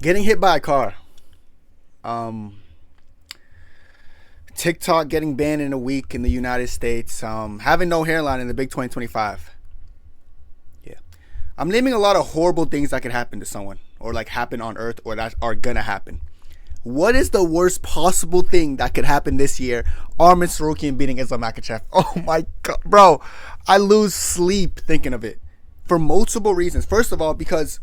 Getting hit by a car. TikTok getting banned in a week in the United States. Having no hairline in the big 2025. Yeah. I'm naming a lot of horrible things that could happen to someone, or like happen on Earth, or that are gonna happen. What is the worst possible thing that could happen this year? Arman Tsarukyan beating Islam Makhachev. Oh my god, bro. I lose sleep thinking of it. For multiple reasons. First of all, because,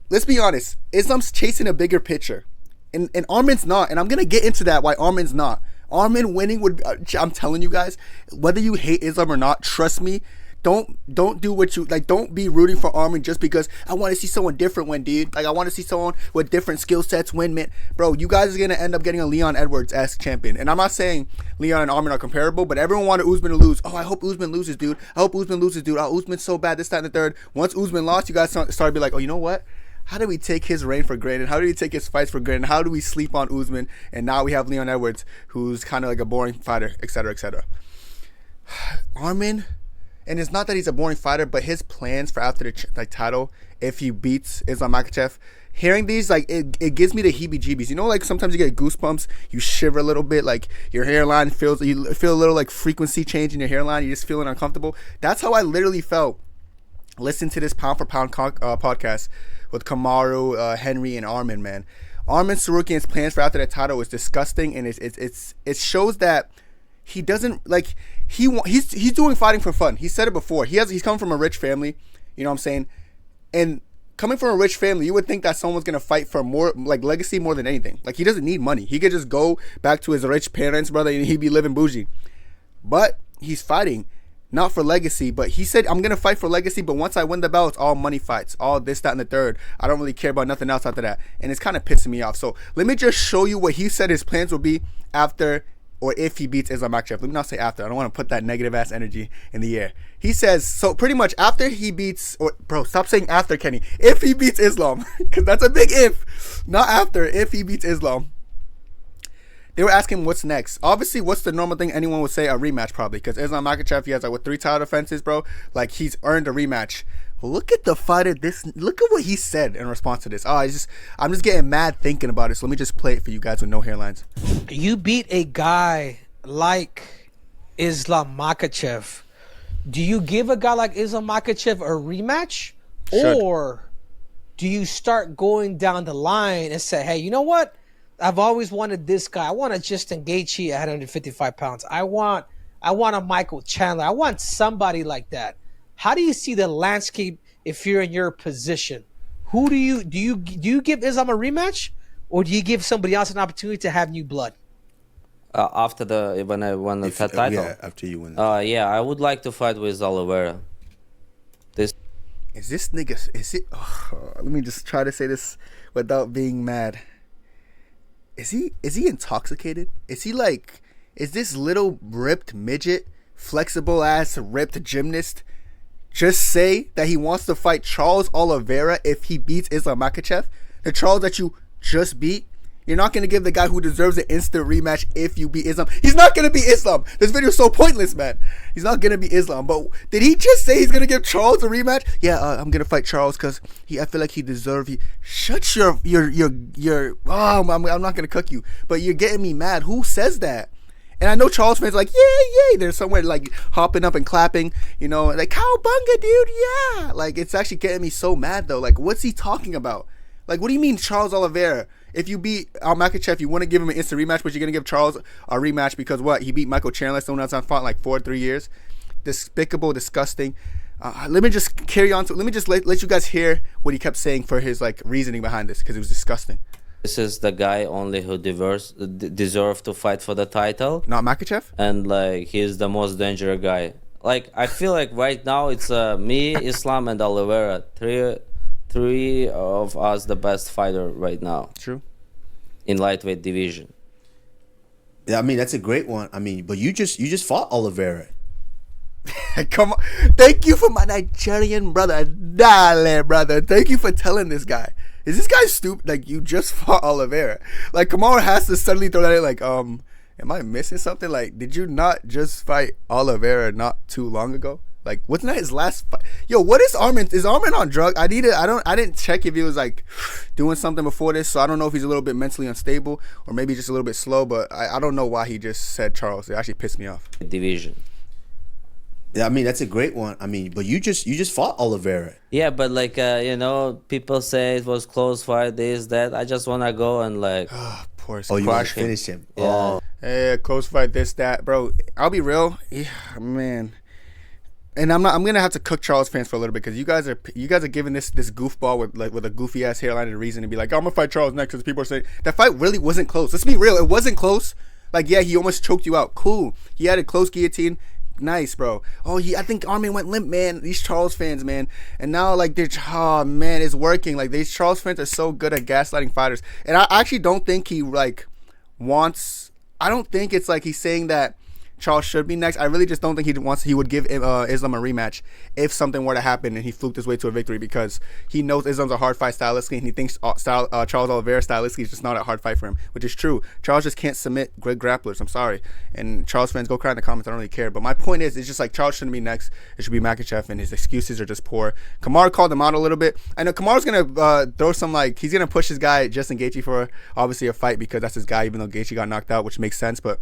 let's be honest, Islam's chasing a bigger picture. And Arman's not. And I'm going to get into that, why Arman's not. Arman winning would, I'm telling you guys, whether you hate Islam or not, trust me, don't do what you like. Don't be rooting for Arman just because I want to see someone different win, dude. Like, I want to see someone with different skill sets win, man. Bro, you guys are gonna end up getting a Leon Edwards-esque champion. And I'm not saying Leon and Arman are comparable, but everyone wanted Usman to lose. Oh, I hope Usman loses, dude. I hope Usman loses, dude. Oh, Usman's so bad. This, that, and the third. Once Usman lost, you guys started to be like, oh, you know what? How do we take his reign for granted? How do we take his fights for granted? How do we sleep on Usman? And now we have Leon Edwards, who's kind of like a boring fighter, etc., etc. Arman. And it's not that he's a boring fighter, but his plans for after the title, if he beats Islam Makhachev, hearing these, like, it gives me the heebie-jeebies. You know, like, sometimes you get goosebumps, you shiver a little bit, like, your hairline feels, you feel a little, like, frequency change in your hairline, you're just feeling uncomfortable. That's how I literally felt. Listen to this pound-for-pound podcast with Kamaru, Henry, and Arman, man. Arman Tsarukyan's plans for after the title is disgusting, and it shows that he doesn't, like, he's doing fighting for fun. He said it before. He's coming from a rich family, you know what I'm saying? And coming from a rich family, you would think that someone's gonna fight for more, like, legacy more than anything. Like, he doesn't need money. He could just go back to his rich parents, brother, and he'd be living bougie. But he's fighting not for legacy, but he said, I'm gonna fight for legacy, but once I win the belt, it's all money fights, all this, that, and the third. I don't really care about nothing else after that. And it's kind of pissing me off. So let me just show you what he said his plans will be after, or if he beats Islam Makhachev. Let me not say after. I don't want to put that negative ass energy in the air. He says, so pretty much after he beats, or bro, stop saying after, Kenny. If he beats Islam, because that's a big if. Not after, if he beats Islam. They were asking what's next. Obviously, what's the normal thing anyone would say? A rematch, probably. Because Islam Makhachev, he has like, what, 3 title defenses, bro? Like, he's earned a rematch. Look at the fighter. Look at what he said in response to this. Oh, I'm just getting mad thinking about it. So let me just play it for you guys with no hairlines. You beat a guy like Islam Makhachev. Do you give a guy like Islam Makhachev a rematch? Or do you start going down the line and say, hey, you know what? I've always wanted this guy. I want a Justin Gaethje at 155 pounds. I want a Michael Chandler. I want somebody like that. How do you see the landscape if you're in your position? Who do you give Islam a rematch, or do you give somebody else an opportunity to have new blood? After when I won the title. Yeah, after you win. Yeah, I would like to fight with Oliveira. Is this nigga? Is it? Oh, let me just try to say this without being mad. Is he intoxicated? Is he like? Is this little ripped midget, flexible ass ripped gymnast? Just say that he wants to fight Charles Oliveira if he beats Islam Makhachev? The Charles that you just beat? You're not going to give the guy who deserves an instant rematch if you beat Islam. He's not going to beat Islam. This video is so pointless, man. He's not going to beat Islam. But did he just say he's going to give Charles a rematch? Yeah, I'm going to fight Charles because I feel like he deserves. Shut your oh, I'm not going to cook you. But you're getting me mad. Who says that? And I know Charles fans are like, yay. They're somewhere like hopping up and clapping, you know, like, cowabunga, dude, yeah. Like, it's actually getting me so mad, though. Like, what's he talking about? Like, what do you mean Charles Oliveira? If you beat Makhachev, you want to give him an instant rematch, but you're going to give Charles a rematch because what? He beat Michael Chandler, someone else on fought in like 4 or 3 years. Despicable, disgusting. Let me just carry on to, let me just let you guys hear what he kept saying for his like reasoning behind this, because it was disgusting. This is the guy only who deserve to fight for the title. Not Makhachev? And like, he's the most dangerous guy. Like, I feel like right now it's me, Islam, and Oliveira. Three of us the best fighter right now. True. In lightweight division. Yeah, I mean, that's a great one. I mean, but you just fought Oliveira. Come on. Thank you for my Nigerian brother. Dale, brother. Thank you for telling this guy. Is this guy stupid? Like, you just fought Oliveira. Like, Kamaru has to suddenly throw that in like, am I missing something? Like, did you not just fight Oliveira not too long ago? Like, wasn't that his last fight? Yo, what is Arman? Is Arman on drug? I didn't check if he was like doing something before this, so I don't know if he's a little bit mentally unstable or maybe just a little bit slow. But I don't know why he just said Charles. It actually pissed me off. Division. Yeah, I mean that's a great one. I mean, but you just fought Oliveira. Yeah, but like people say it was close fight, this, that. I just wanna go and like Poor Oh, you want crush to him. finish him? Yeah. Oh, Yeah, close fight, this, that, bro. I'll be real, yeah, man. And I'm gonna have to cook Charles fans for a little bit because you guys are giving this goofball with a goofy ass hairline and a reason to be like, oh, I'm gonna fight Charles next because people are saying that fight really wasn't close. Let's be real, it wasn't close. Like, yeah, he almost choked you out. Cool, he had a close guillotine. Nice, bro. Oh, I think Arman went limp, man. These Charles fans, man. And now, like, oh, man, it's working. Like, these Charles fans are so good at gaslighting fighters. And I actually don't think he, like, I don't think it's like he's saying that Charles should be next. I really just don't think he would give Islam a rematch if something were to happen and he fluked his way to a victory because he knows Islam's a hard fight stylistically and he thinks Charles Oliveira stylistically is just not a hard fight for him, which is true. Charles just can't submit great grapplers. I'm sorry. And Charles fans, go cry in the comments. I don't really care. But my point is, it's just like Charles shouldn't be next. It should be Makhachev, and his excuses are just poor. Kamar called him out a little bit. I know Kamar's going to throw some, like, he's going to push his guy, Justin Gaethje, for obviously a fight because that's his guy, even though Gaethje got knocked out, which makes sense. But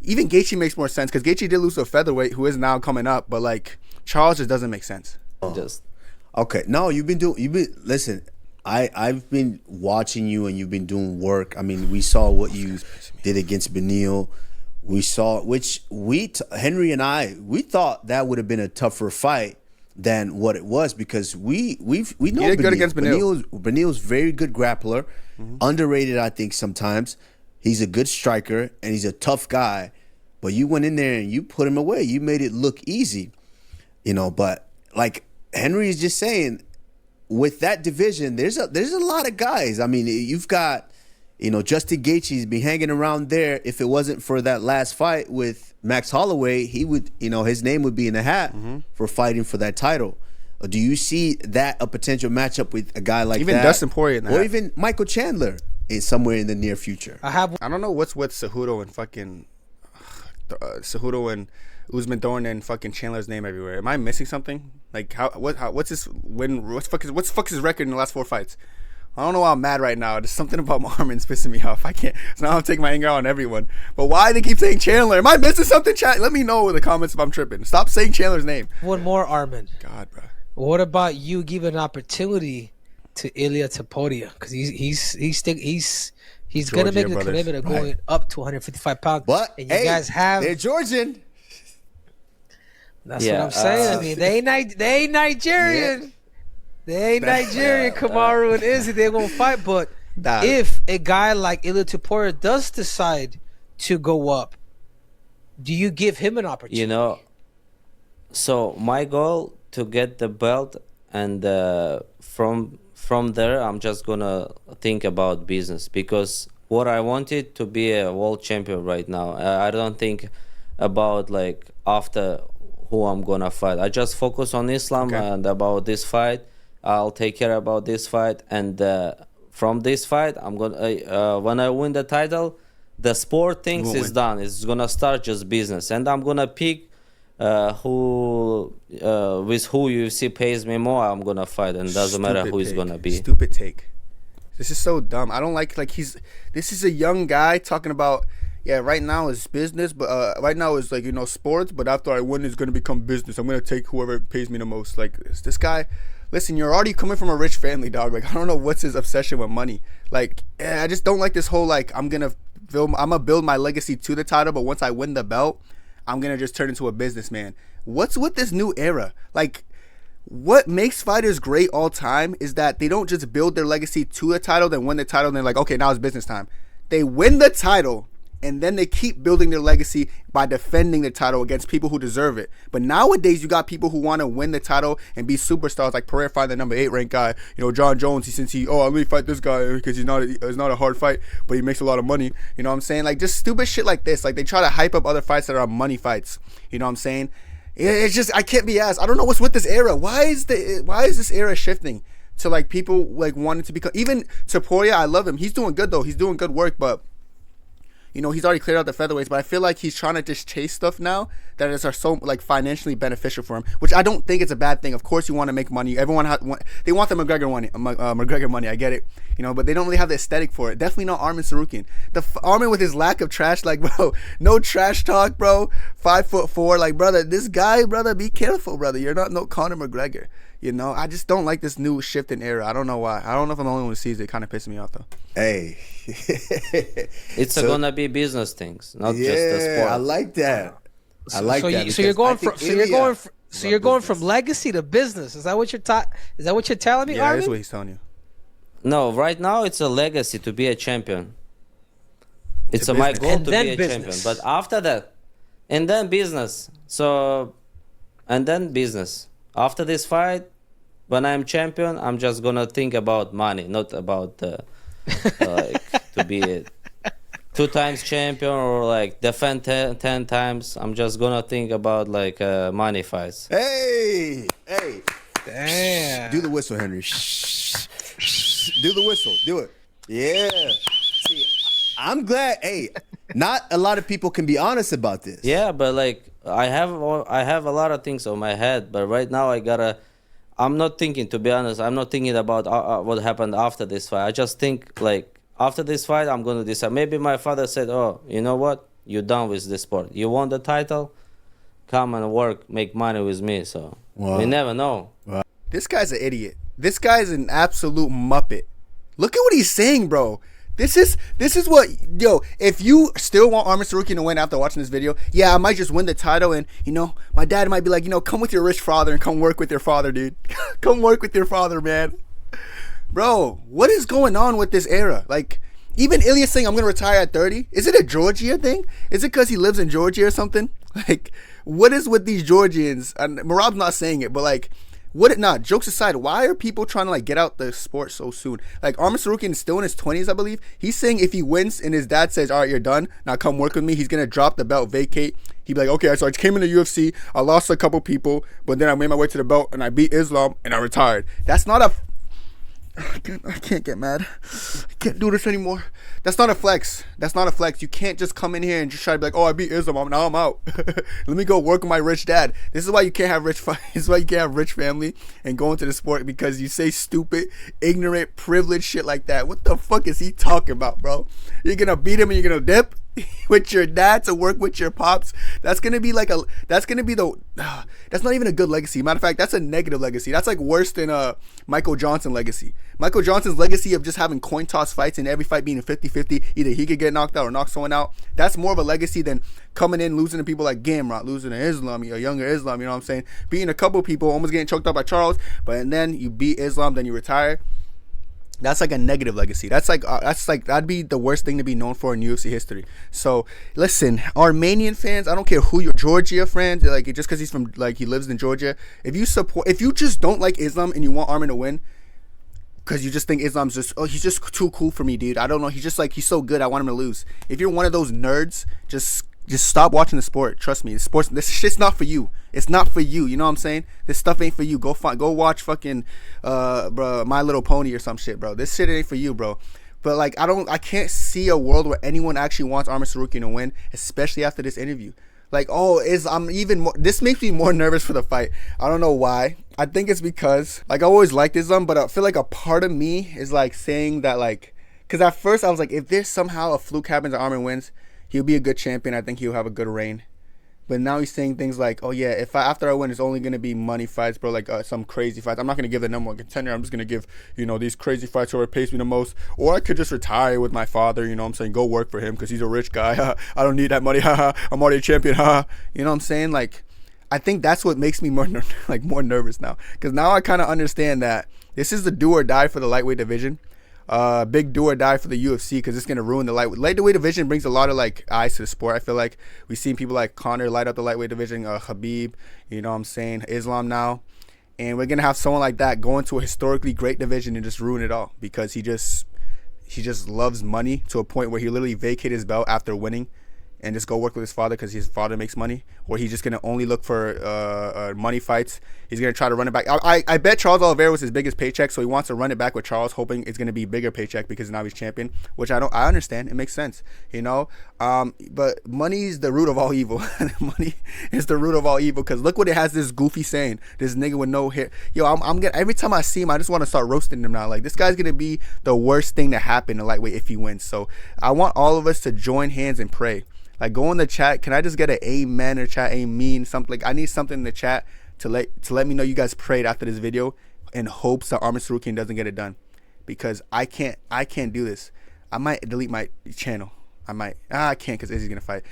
even Gaethje makes more sense because Gaethje did lose to a featherweight who is now coming up, but like Charles just doesn't make sense. Just okay. No, listen. I've been watching you and you've been doing work. I mean, we saw what you did against Beneil. We saw Henry and I thought that would have been a tougher fight than what it was because we know he did good against Beneil. Beneil's very good grappler, underrated I think sometimes. He's a good striker, and he's a tough guy. But you went in there and you put him away. You made it look easy, But like Henry is just saying, with that division, there's a lot of guys. I mean, you've got, Justin Gaethje's been hanging around there. If it wasn't for that last fight with Max Holloway, he would, his name would be in the hat for fighting for that title. Do you see that a potential matchup with a guy like even that? Dustin Poirier in that, or even Michael Chandler? Is somewhere in the near future. I don't know what's with Cejudo and fucking Cejudo and Usman throwing in fucking Chandler's name everywhere. Am I missing something? Like what's his win? What's his record in the last 4 fights? I don't know why I'm mad right now. There's something about Arman's pissing me off. I can't. So now I'm taking my anger out on everyone. But why they keep saying Chandler? Am I missing something? Chat. Let me know in the comments if I'm tripping. Stop saying Chandler's name. One more, Arman. God, bro. What about you giving an opportunity to Ilia Topuria? Because he's gonna make the brothers. commitment of going up to 155 pounds. But and you guys have they're Georgian. That's what I'm saying. I mean, they ain't Nigerian. Yeah. They ain't Nigerian. Kamaru and Izzy, they're gonna fight. But Nah. if a guy like Ilia Topuria does decide to go up, do you give him an opportunity? So my goal to get the belt, and from there I'm just gonna think about business because what I wanted to be a world champion right now. I don't think about like after who I'm gonna fight. I just focus on Islam and about this fight. I'll take care about this fight, and from this fight I'm gonna when I win the title, the sport things is done. It's gonna start just business, and I'm gonna pick with who UFC pays me more. I'm gonna fight, and doesn't matter who it's gonna be. Stupid take. This is so dumb. I don't like this is a young guy talking about right now is business, but right now is like sports, but after I win it's gonna become business. I'm gonna take whoever pays me the most. Like this guy. Listen, you're already coming from a rich family, dog. Like I don't know what's his obsession with money. Like I just don't like this whole like I'm gonna build my legacy to the title, but once I win the belt, I'm gonna just turn into a businessman. What's with this new era? Like, what makes fighters great all time is that they don't just build their legacy to a title, then win the title, and they're like, okay, now it's business time. They win the title, and then they keep building their legacy by defending the title against people who deserve it. But nowadays, you got people who want to win the title and be superstars, like Pereira fighting the number 8 ranked guy. John Jones. Let me fight this guy because it's not a hard fight, but he makes a lot of money. You know what I'm saying? Like just stupid shit like this. Like they try to hype up other fights that are money fights. You know what I'm saying? It's just I can't be asked. I don't know what's with this era. Why is this era shifting to like people like wanting to become even Topuria? I love him. He's doing good though. He's doing good work, but he's already cleared out the featherweights, but I feel like he's trying to just chase stuff now that are so like financially beneficial for him, which I don't think it's a bad thing. Of course, you want to make money. Everyone they want the McGregor money. I get it, but they don't really have the aesthetic for it. Definitely not Arman Tsarukyan. Arman with his lack of trash, like bro, no trash talk, bro. 5'4", like brother, this guy, brother, be careful, brother. You're not no Conor McGregor. I just don't like this new shift in era. I don't know why. I don't know if I'm the only one who sees it. It kind of pisses me off though. Hey, It's gonna be business things, not just a sport. I like that. I like that. So you're going from legacy to business. Is that what you're Is that what you're telling me, Yeah, Arman? that's what he's telling you. No, right now it's a legacy to be a champion. It's my goal And to then be a business. champion. But after that, and then business. And then business. After this fight, when I'm champion, I'm just gonna think about money, not about like to be a 2 times champion or like defend 10 times. I'm just gonna think about like money fights. Hey. Damn. Do the whistle, Henry. Do the whistle. Do it. Yeah. See, I'm glad. Hey, not a lot of people can be honest about this. Yeah, but like I have a lot of things on my head, but right now I'm not thinking, to be honest. I'm not thinking about what happened after this fight. I just think like after this fight, I'm gonna decide. Maybe my father said, "Oh, you know what? You're done with this sport. You won the title. Come and work, make money with me." So we never know. This guy's an idiot. This guy's an absolute muppet. Look at what he's saying, bro. This is what, if you still want Arman Tsarukyan to win after watching this video, yeah, I might just win the title and, my dad might be like, come with your rich father and come work with your father, dude. Come work with your father, man. Bro, what is going on with this era? Like, even Ilya saying I'm going to retire at 30, is it a Georgia thing? Is it because he lives in Georgia or something? Like, what is with these Georgians? And Marab's not saying it, but like, jokes aside, why are people trying to like get out the sport so soon? Like Arman Tsarukyan is still in his 20s, I believe. He's saying if he wins and his dad says, all right, you're done, now come work with me, he's gonna drop the belt, vacate. He'd be like, okay, so I came in the UFC, I lost a couple people, but then I made my way to the belt and I beat Islam and I retired. That's not a I can't get mad. I can't do this anymore. That's not a flex. You can't just come in here and just try to be like, oh, I beat Islam, now I'm out. Let me go work with my rich dad. This is why you can't have this is why you can't have rich family and go into the sport, because you say stupid, ignorant, privileged shit like that. What the fuck is he talking about, bro? You're gonna beat him and you're gonna dip with your dad to work with your pops? That's not even a good legacy. Matter of fact, that's a negative legacy. That's like worse than Michael Johnson legacy. Michael Johnson's legacy of just having coin toss fights and every fight being a 50-50, either he could get knocked out or knock someone out. That's more of a legacy than coming in losing to people like Gamrot, losing to Islam, a younger Islam, you know what I'm saying? Beating a couple people, almost getting choked up by Charles, but then you beat Islam, then you retire. That's like a negative legacy. That's like that'd be the worst thing to be known for in UFC history. So listen, Armenian fans, I don't care who you're, Georgia fans, like just because he's from, like, he lives in Georgia. If you just don't like Islam and you want Arman to win, because you just think Islam's just, he's just too cool for me, dude. I don't know. He's just like, he's so good, I want him to lose. If you're one of those nerds, just stop watching the sport. Trust me, this shit's not for you. It's not for you. You know what I'm saying? This stuff ain't for you. Go watch fucking bro, My Little Pony or some shit, bro. This shit ain't for you, bro. But like, I can't see a world where anyone actually wants Arman Tsarukyan to win, especially after this interview. Like, this makes me more nervous for the fight. I don't know why. I think it's because, like, I always liked Islam, but I feel like a part of me is like saying that, like, because at first I was like, if this somehow a fluke happens and Arman wins, he'll be a good champion. I think he'll have a good reign. But now he's saying things like, oh yeah, after I win, it's only going to be money fights, bro, like some crazy fights. I'm not going to give the number one contender. I'm just going to give, these crazy fights whoever pays me the most. Or I could just retire with my father, you know what I'm saying? Go work for him because he's a rich guy. I don't need that money. I'm already a champion. You know what I'm saying? Like, I think that's what makes me more nervous now. Because now I kind of understand that this is the do or die for the lightweight division. Big do or die for the UFC, because it's gonna ruin the lightweight division. Brings a lot of like eyes to the sport. I feel like we've seen people like Conor light up the lightweight division, Khabib, you know what I'm saying, Islam now, and we're gonna have someone like that go into a historically great division and just ruin it all because he just loves money to a point where he literally vacated his belt after winning. and just go work with his father because his father makes money, or he's just gonna only look for money fights. He's gonna try to run it back. I bet Charles Oliveira was his biggest paycheck, so he wants to run it back with Charles, hoping it's gonna be bigger paycheck because now he's champion. Which I understand. It makes sense, you know. But money is the root of all evil. Money is the root of all evil, because look what it has this goofy saying. This nigga with no hair. Yo, I'm gonna, every time I see him, I just want to start roasting him now. Like, this guy's gonna be the worst thing to happen to lightweight if he wins. So I want all of us to join hands and pray. Like, go in the chat. Can I just get an amen or chat amen? Something like, I need something in the chat to let me know you guys prayed after this video in hopes that Arman Tsarukyan doesn't get it done, because I can't do this. I might delete my channel. I can't, because Izzy's gonna fight.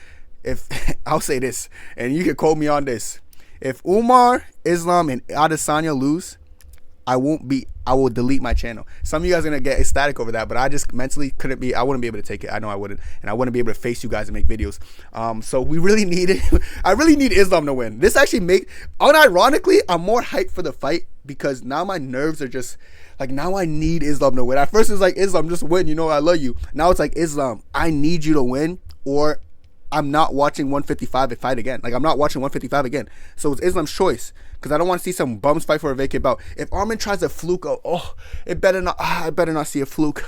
If I'll say this, and you can quote me on this: if Umar, Islam, and Adesanya lose, I will delete my channel. Some of you guys are gonna get ecstatic over that, but I just mentally couldn't be. I wouldn't be able to take it. I know I wouldn't, and I wouldn't be able to face you guys and make videos. So we really need it. I really need Islam to win. This actually unironically, I'm more hyped for the fight, because now my nerves are just like, now I need Islam to win. At first it's like, Islam, just win. You know I love you. Now it's like, Islam, I need you to win, or I'm not watching 155 and fight again. Like, I'm not watching 155 again. So it's Islam's choice, because I don't want to see some bums fight for a vacant belt. If Arman tries a fluke, it better not. I better not see a fluke.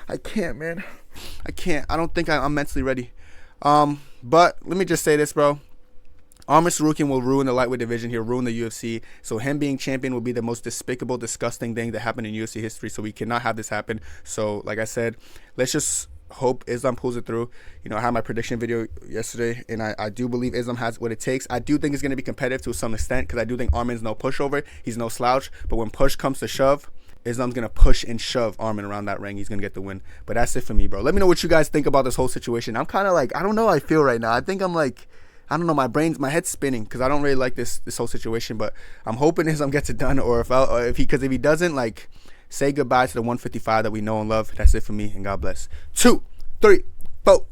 I can't, man. I can't. I don't think I'm mentally ready. But let me just say this, bro. Arman Tsarukyan will ruin the lightweight division. He'll ruin the UFC. So him being champion will be the most despicable, disgusting thing that happened in UFC history. So we cannot have this happen. So, like I said, let's just hope Islam pulls it through. You know, I had my prediction video yesterday, and I do believe Islam has what it takes. I do think it's going to be competitive to some extent, because I do think Arman's no pushover. He's no slouch. But when push comes to shove, Islam's going to push and shove Arman around that ring. He's going to get the win. But that's it for me, bro. Let me know what you guys think about this whole situation. I'm kind of like, I don't know how I feel right now. I think I'm like, I don't know, my head's spinning, because I don't really like this whole situation. But I'm hoping Islam gets it done, or if he doesn't, like, say goodbye to the 155 that we know and love. That's it for me, and God bless. 2, 3, 4.